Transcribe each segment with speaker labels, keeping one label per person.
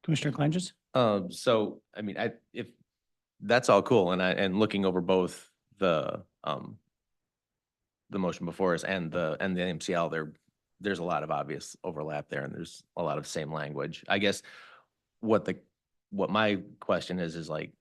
Speaker 1: Commissioner Clanges?
Speaker 2: So, I mean, if that's all cool and looking over both the motion before us and the MCL, there's a lot of obvious overlap there and there's a lot of same language. I guess what my question is like,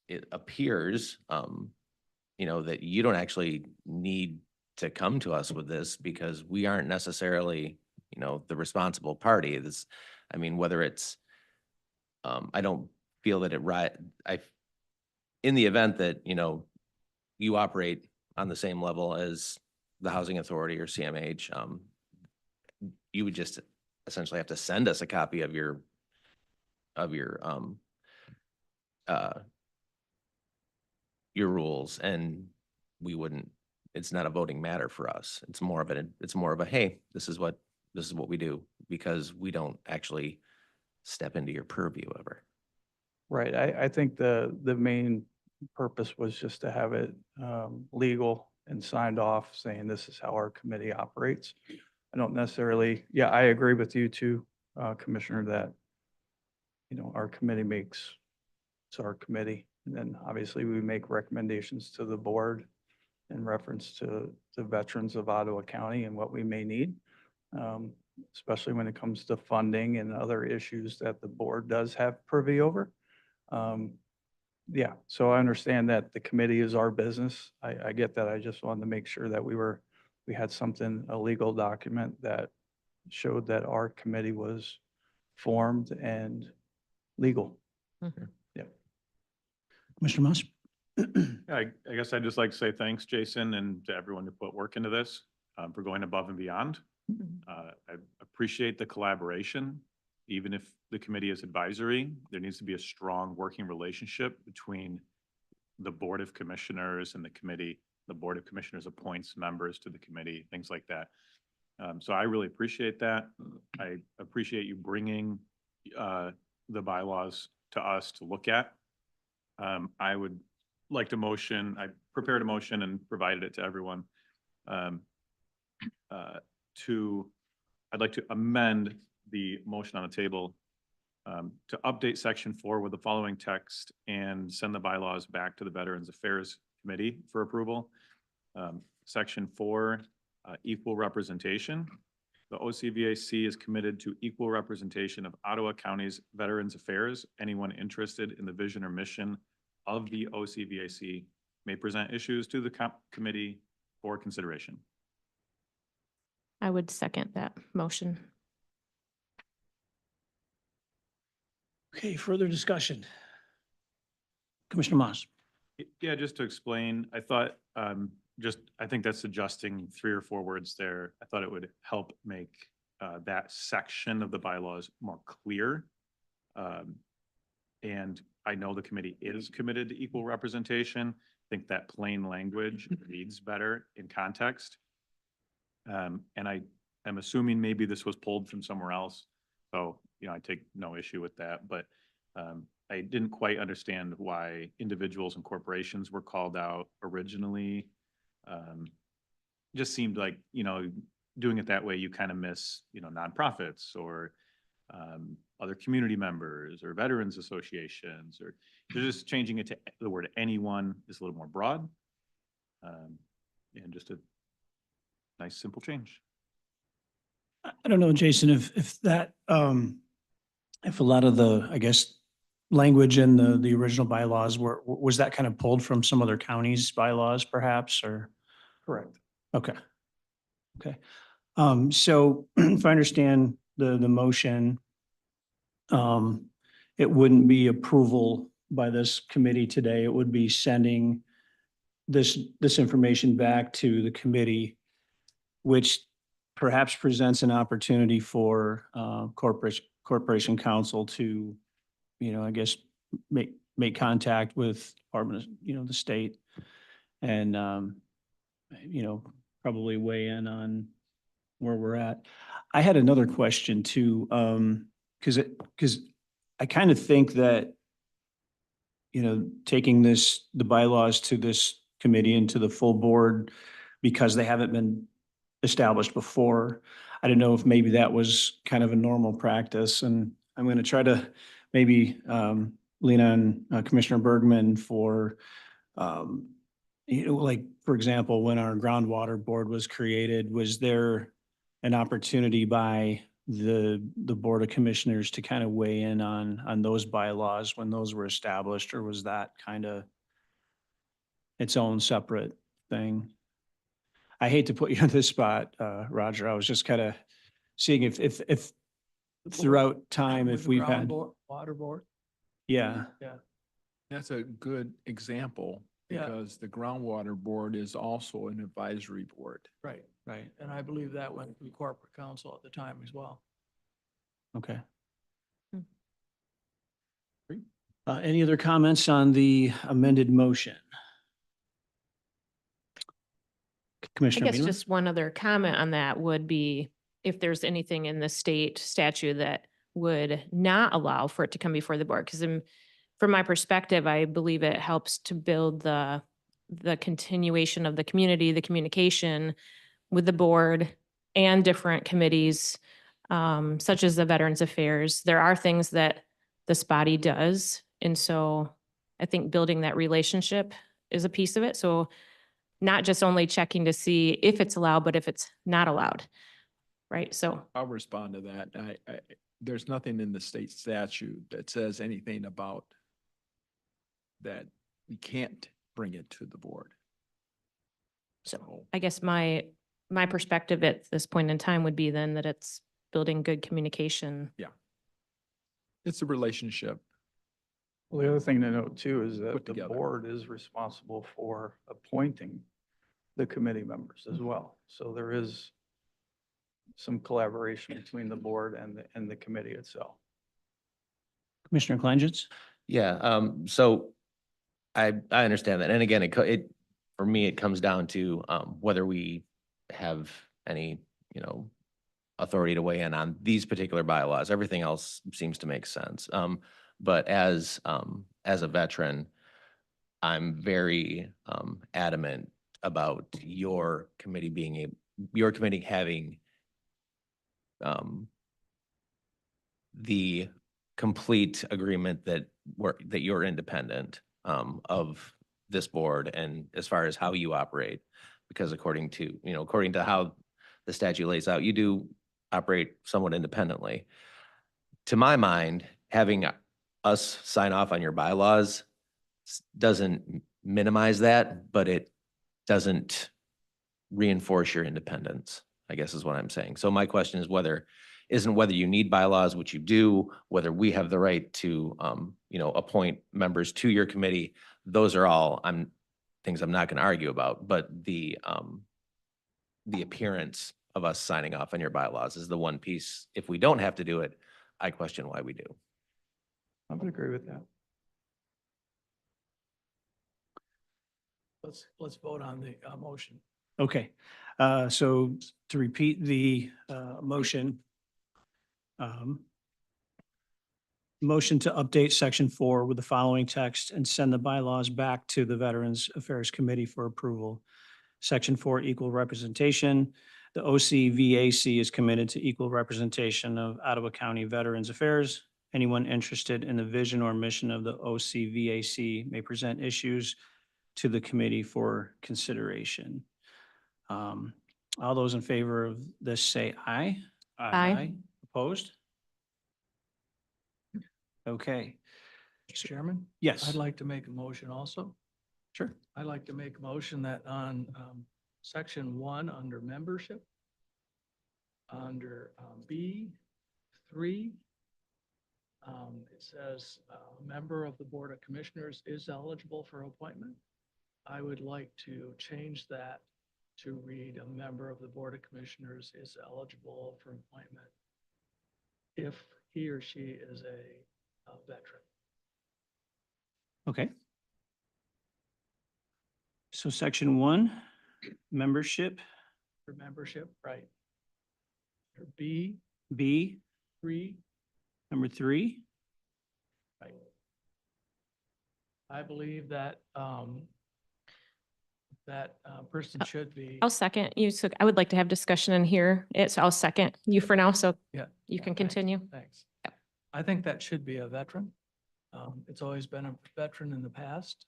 Speaker 2: it appears, that you don't actually need to come to us with this because we aren't necessarily, the responsible party. Whether it's, I don't feel that in the event that, you operate on the same level as the Housing Authority or CMH, you would just essentially have to send us a copy of your rules, and it's not a voting matter for us. It's more of a, hey, this is what we do, because we don't actually step into your purview ever.
Speaker 3: Right. I think the main purpose was just to have it legal and signed off saying this is how our committee operates. I don't necessarily, I agree with you too, Commissioner, that, our committee it's our committee. And then obviously we make recommendations to the board in reference to the veterans of Ottawa County and what we may need, especially when it comes to funding and other issues that the board does have purview over. So I understand that the committee is our business. I get that. I just wanted to make sure that we had a legal document that showed that our committee was formed and legal.
Speaker 4: Mm-hmm.
Speaker 1: Commissioner Moss?
Speaker 5: I guess I'd just like to say thanks, Jason, and to everyone who put work into this, for going above and beyond. I appreciate the collaboration. Even if the committee is advisory, there needs to be a strong working relationship between the Board of Commissioners and the committee. The Board of Commissioners appoints members to the committee, things like that. So I really appreciate that. I appreciate you bringing the bylaws to us to look at. I would like to motion, I prepared a motion and provided it to everyone. I'd like to amend the motion on the table to update section 4 with the following text and send the bylaws back to the Veterans Affairs Committee for approval. Section 4, equal representation. The OCVAC is committed to equal representation of Ottawa County's Veterans Affairs. Anyone interested in the vision or mission of the OCVAC may present issues to the committee for consideration.
Speaker 4: I would second that motion.
Speaker 1: Okay, further discussion. Commissioner Moss?
Speaker 5: Yeah, just to explain, I thought, I think that's adjusting 3 or 4 words there. I thought it would help make that section of the bylaws more clear. And I know the committee is committed to equal representation. I think that plain language reads better in context. And I am assuming maybe this was pulled from somewhere else. So, I take no issue with that, but I didn't quite understand why individuals and corporations were called out originally. Just seemed like, doing it that way, you kind of miss, nonprofits or other community members or veterans associations, or they're just changing it to the word anyone is a little more broad. And just a nice, simple change.
Speaker 1: I don't know, Jason, if that, if a lot of the, I guess, language in the original bylaws was that kind of pulled from some other counties' bylaws perhaps, or?
Speaker 3: Correct.
Speaker 1: Okay. Okay. So if I understand the motion, it wouldn't be approval by this committee today. It would be sending this information back to the committee, which perhaps presents an opportunity for corporation counsel to, I guess, make contact with Department of, the state and, probably weigh in on where we're at. I had another question too, because I kind of think that, taking the bylaws to this committee and to the full board, because they haven't been established before, I don't know if maybe that was kind of a normal practice, and I'm going to try to maybe Lena and Commissioner Bergman for, like, for example, when our groundwater board was created, was there an opportunity by the Board of Commissioners to kind of weigh in on those bylaws when those were established, or was that kind of its own separate thing? I hate to put you on this spot, Roger. I was just kind of seeing if throughout time, if we've had,
Speaker 6: Water board.
Speaker 1: yeah,
Speaker 6: That's a good example
Speaker 7: Yeah.
Speaker 6: because the groundwater board is also an advisory board.
Speaker 7: Right.
Speaker 1: right,
Speaker 7: And I believe that went through corporate counsel at the time as well.
Speaker 1: okay.
Speaker 4: Hmm.
Speaker 1: Any other comments on the amended motion?
Speaker 4: I
Speaker 1: Commissioner
Speaker 4: guess
Speaker 1: Beamer?
Speaker 4: just one other comment on that would be if there's anything in the state statute that would not allow for it to come before the board. Because from my perspective, I believe it helps to build the continuation of the community, the communication with the board and different committees, such as the Veterans Affairs. There are things that this body does. And so I think building that relationship is a piece of it. So not just only checking to see if it's allowed, but if it's not allowed, right? So,
Speaker 6: I'll respond to that. There's nothing in the state statute that says anything about that we can't bring it to the board.
Speaker 4: so I guess my perspective at this point in time would be then that it's building good communication.
Speaker 6: It's a relationship.
Speaker 3: Well, the other thing to note too is that
Speaker 6: Put
Speaker 3: the
Speaker 6: together.
Speaker 3: board is responsible for appointing the committee members as well. So there is some collaboration between the board and the committee itself.
Speaker 1: Commissioner Kleinjitz?
Speaker 2: Yeah, so I understand that. And again, for me, it comes down to whether we have any, authority to weigh in on these particular bylaws. Everything else seems to make sense. But as a veteran, I'm very adamant about your committee having the complete agreement that you're independent of this board and as far as how you operate. Because according to how the statute lays out, you do operate somewhat independently. To my mind, having us sign off on your bylaws doesn't minimize that, but it doesn't reinforce your independence, I guess is what I'm saying. So my question is isn't whether you need bylaws, which you do, whether we have the right to, appoint members to your committee. Those are all things I'm not going to argue about, but the appearance of us signing off on your bylaws is the one piece. If we don't have to do it, I question why we do.
Speaker 3: I would agree with that.
Speaker 7: Let's vote on the motion.
Speaker 1: Okay, so to repeat the motion, motion to update section 4 with the following text and send the bylaws back to the Veterans Affairs Committee for approval. Section 4, equal representation. The OCVAC is committed to equal representation of Ottawa County Veterans Affairs. Anyone interested in the vision or mission of the OCVAC may present issues to the committee for consideration. All those in favor of this say aye.
Speaker 4: Aye.
Speaker 1: Opposed? Okay,
Speaker 7: Mr. Chairman,
Speaker 1: yes,
Speaker 7: I'd like to make a motion also.
Speaker 1: sure.
Speaker 7: I'd like to make a motion that on section 1, under membership, under B3, it says a member of the Board of Commissioners is eligible for appointment. I would like to change that to read a member of the Board of Commissioners is eligible for appointment if he or she is a veteran.
Speaker 1: Okay. So section 1, membership,
Speaker 7: For membership, right? Or B3,
Speaker 1: B, number 3.
Speaker 7: right? I believe that that person should be.
Speaker 4: I'll second you. So I would like to have discussion in here. So I'll second you for now. So
Speaker 7: Yeah.
Speaker 4: you can
Speaker 7: thanks,
Speaker 4: continue.
Speaker 7: Thanks. I think that should be a veteran. It's always been a veteran in the past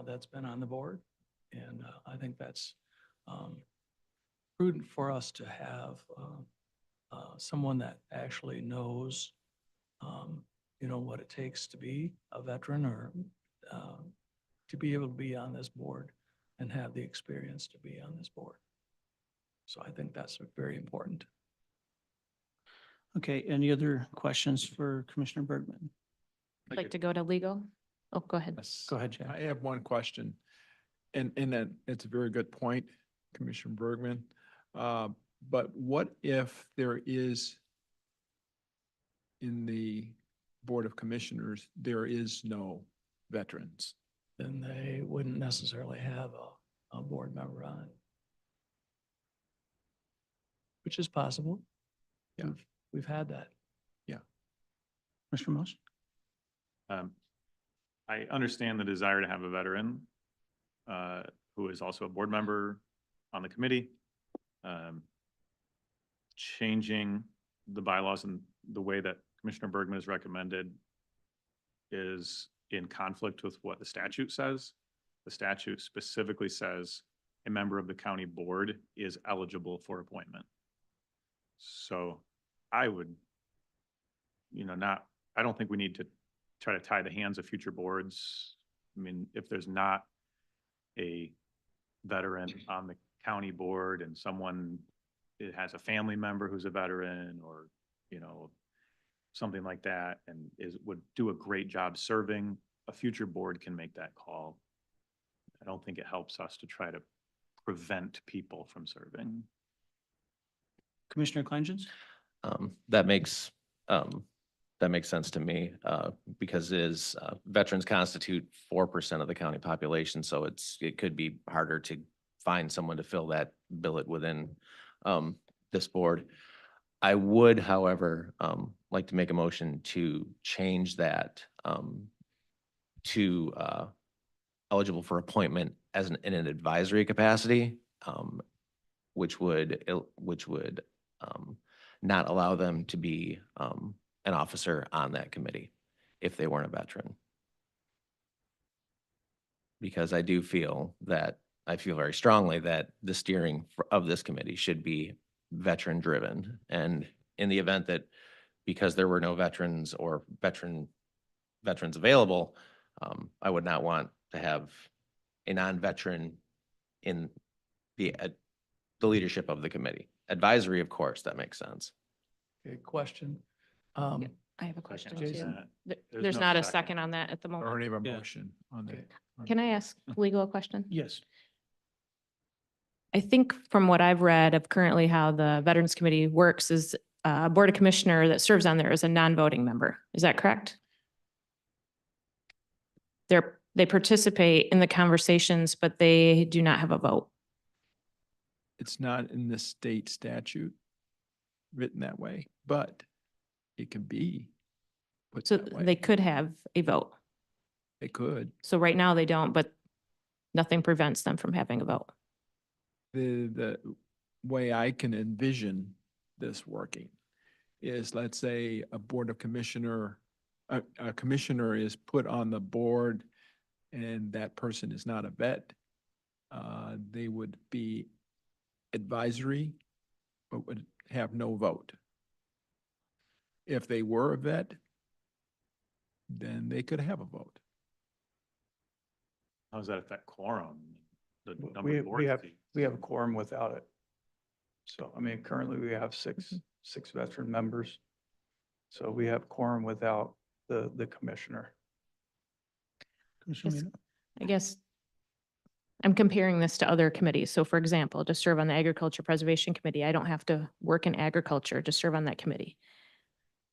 Speaker 7: that's been on the board. And I think that's prudent for us to have someone that actually knows, what it takes to be a veteran or to be able to be on this board and have the experience to be on this board. So I think that's very important.
Speaker 1: Okay, any other questions for Commissioner Bergman?
Speaker 4: Like to go to legal? Oh, go ahead.
Speaker 6: Yes.
Speaker 1: Go ahead, Jack.
Speaker 6: I have one question. And that it's a very good point, Commissioner Bergman. But what if there is in the Board of Commissioners, there is no veterans?
Speaker 7: Then they wouldn't necessarily have a board member on it. Which is possible.
Speaker 6: Yeah.
Speaker 7: We've had that.
Speaker 1: Mr. Moss?
Speaker 5: I understand the desire to have a veteran who is also a board member on the committee. Changing the bylaws and the way that Commissioner Bergman has recommended is in conflict with what the statute says. The statute specifically says a member of the county board is eligible for appointment. So I would, I don't think we need to try to tie the hands of future boards. I mean, if there's not a veteran on the county board and someone, it has a family member who's a veteran or, something like that and would do a great job serving, a future board can make that call. I don't think it helps us to try to prevent people from serving.
Speaker 1: Commissioner Kleinsmith?
Speaker 2: That makes sense to me, because veterans constitute 4% of the county population, so it could be harder to find someone to fill that billet within this board. I would, however, like to make a motion to change that to eligible for appointment in an advisory capacity, which would not allow them to be an officer on that committee if they weren't a veteran. Because I feel very strongly that the steering of this committee should be veteran driven. And in the event that because there were no veterans or veterans available, I would not want to have a non-veteran in the leadership of the committee. Advisory, of course, that makes sense.
Speaker 7: Okay, question.
Speaker 4: I have a question too.
Speaker 7: Jason?
Speaker 4: There's
Speaker 5: no
Speaker 4: not a
Speaker 5: second.
Speaker 4: second on that at the moment.
Speaker 6: Already have a
Speaker 1: Yeah.
Speaker 6: motion on the.
Speaker 7: Okay.
Speaker 4: Can I ask legal a question?
Speaker 1: Yes.
Speaker 4: I think from what I've read of currently how the Veterans Committee works is a Board of Commissioner that serves on there is a non-voting member. Is that correct? They participate in the conversations, but they do not have a vote.
Speaker 6: It's not in the state statute written that way, but it can be put
Speaker 4: So
Speaker 6: that way.
Speaker 4: they could have a vote.
Speaker 6: They could.
Speaker 4: So right now they don't, but nothing prevents them from having a vote.
Speaker 6: The way I can envision this working is, let's say a board of commissioner, a commissioner is put on the board and that person is not a vet. They would be advisory, but would have no vote. If they were a vet, then they could have a vote.
Speaker 5: How does that affect quorum? The number
Speaker 3: We,
Speaker 5: of
Speaker 3: we
Speaker 5: board
Speaker 3: have,
Speaker 5: seats?
Speaker 3: we have a quorum without it. So, I mean, currently we have six veteran members. So we have quorum without the commissioner.
Speaker 1: Commissioner
Speaker 4: Yes.
Speaker 1: Mena?
Speaker 4: I guess I'm comparing this to other committees. So for example, to serve on the Agriculture Preservation Committee, I don't have to work in agriculture to serve on that committee.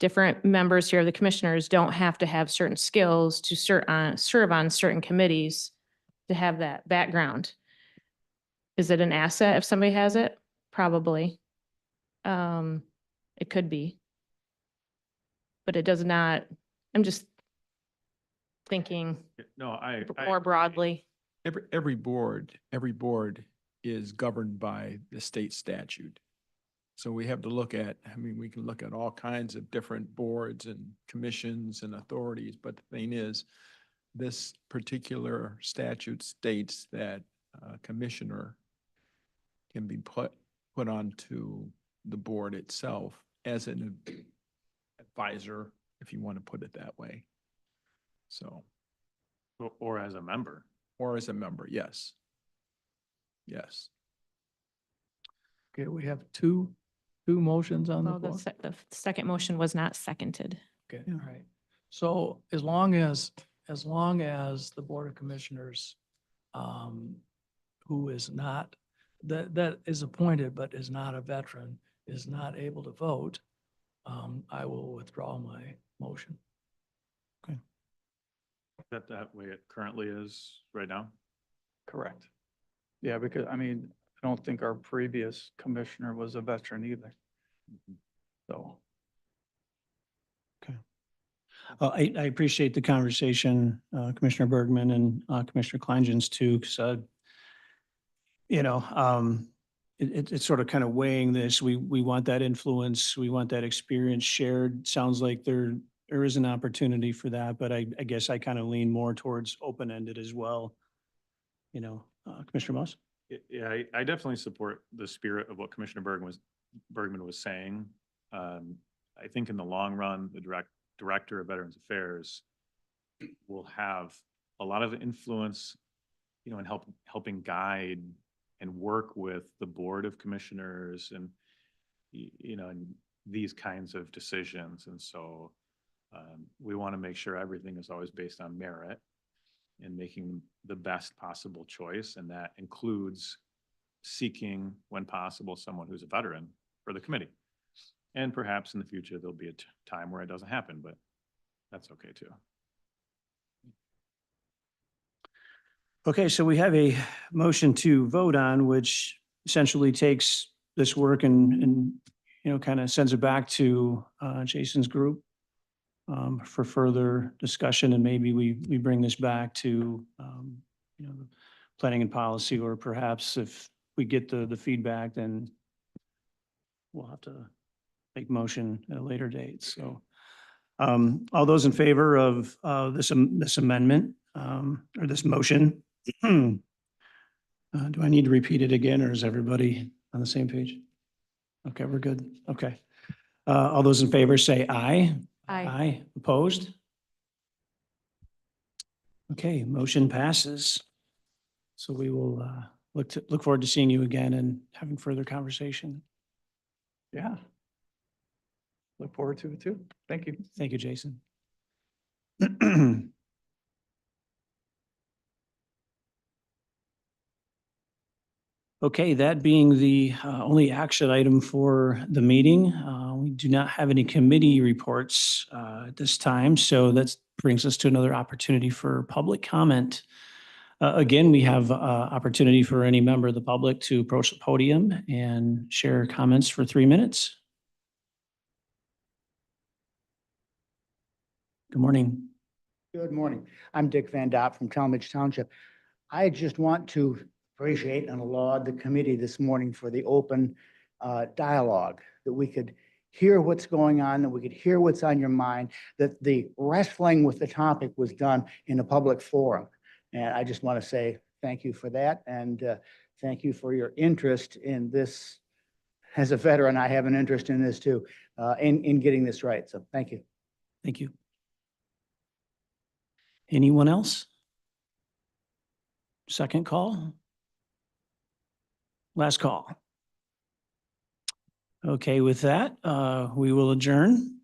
Speaker 4: Different members here of the commissioners don't have to have certain skills to serve on certain committees to have that background. Is it an asset if somebody has it? Probably. It could be. But it does not, I'm just thinking
Speaker 5: No, I.
Speaker 4: more broadly.
Speaker 6: Every board is governed by the state statute. So we have to look at, I mean, we can look at all kinds of different boards and commissions and authorities, but the thing is, this particular statute states that a commissioner can be put onto the board itself as an advisor, if you want to put it that way. So,
Speaker 5: Or as a member.
Speaker 6: or as a member, yes. Yes.
Speaker 7: Okay, we have two motions on the
Speaker 4: Well, the,
Speaker 7: floor.
Speaker 4: the second motion was not seconded.
Speaker 7: Okay, all right. So as long as the Board of Commissioners, who is not, that is appointed but is not a veteran, is not able to vote, I will withdraw my motion.
Speaker 5: That way it currently is right now?
Speaker 3: Correct. Yeah, because, I mean, I don't think our previous commissioner was a veteran either. So,
Speaker 1: I appreciate the conversation, Commissioner Bergman and Commissioner Kleingens too, because, it's sort of kind of weighing this. We want that influence, we want that experience shared. Sounds like there is an opportunity for that, but I guess I kind of lean more towards open-ended as well. Commissioner Moss?
Speaker 5: Yeah, I definitely support the spirit of what Commissioner Bergman was saying. I think in the long run, the Director of Veterans Affairs will have a lot of influence, in helping guide and work with the Board of Commissioners and, and these kinds of decisions. And so we want to make sure everything is always based on merit and making the best possible choice. And that includes seeking, when possible, someone who's a veteran for the committee. And perhaps in the future, there'll be a time where it doesn't happen, but that's okay too.
Speaker 1: Okay, so we have a motion to vote on, which essentially takes this work and kind of sends it back to Jason's group for further discussion, and maybe we bring this back to planning and policy, or perhaps if we get the feedback, then we'll have to make motion at a later date. So all those in favor of this amendment or this motion, do I need to repeat it again, or is everybody on the same page? Okay, we're good. Okay. All those in favor say aye.
Speaker 4: Aye.
Speaker 1: Aye. Opposed? Okay, motion passes. So we will look forward to seeing you again and having further conversation.
Speaker 3: yeah. Look forward to it too. Thank you.
Speaker 1: Thank you, Jason. Okay, that being the only action item for the meeting, we do not have any committee reports at this time, so that brings us to another opportunity for public comment. Again, we have opportunity for any member of the public to approach the podium and share comments for 3 minutes. Good morning.
Speaker 8: Good morning. I'm Dick Van Dopp from Talmadge Township. I just want to appreciate and laud the committee this morning for the open dialogue, that we could hear what's going on, that we could hear what's on your mind, that the wrestling with the topic was done in a public forum. And I just want to say thank you for that, and thank you for your interest in this. As a veteran, I have an interest in this too, in getting this right. So thank you.
Speaker 1: Thank you. Anyone else? Second call? Last call. Okay, with that, we will adjourn.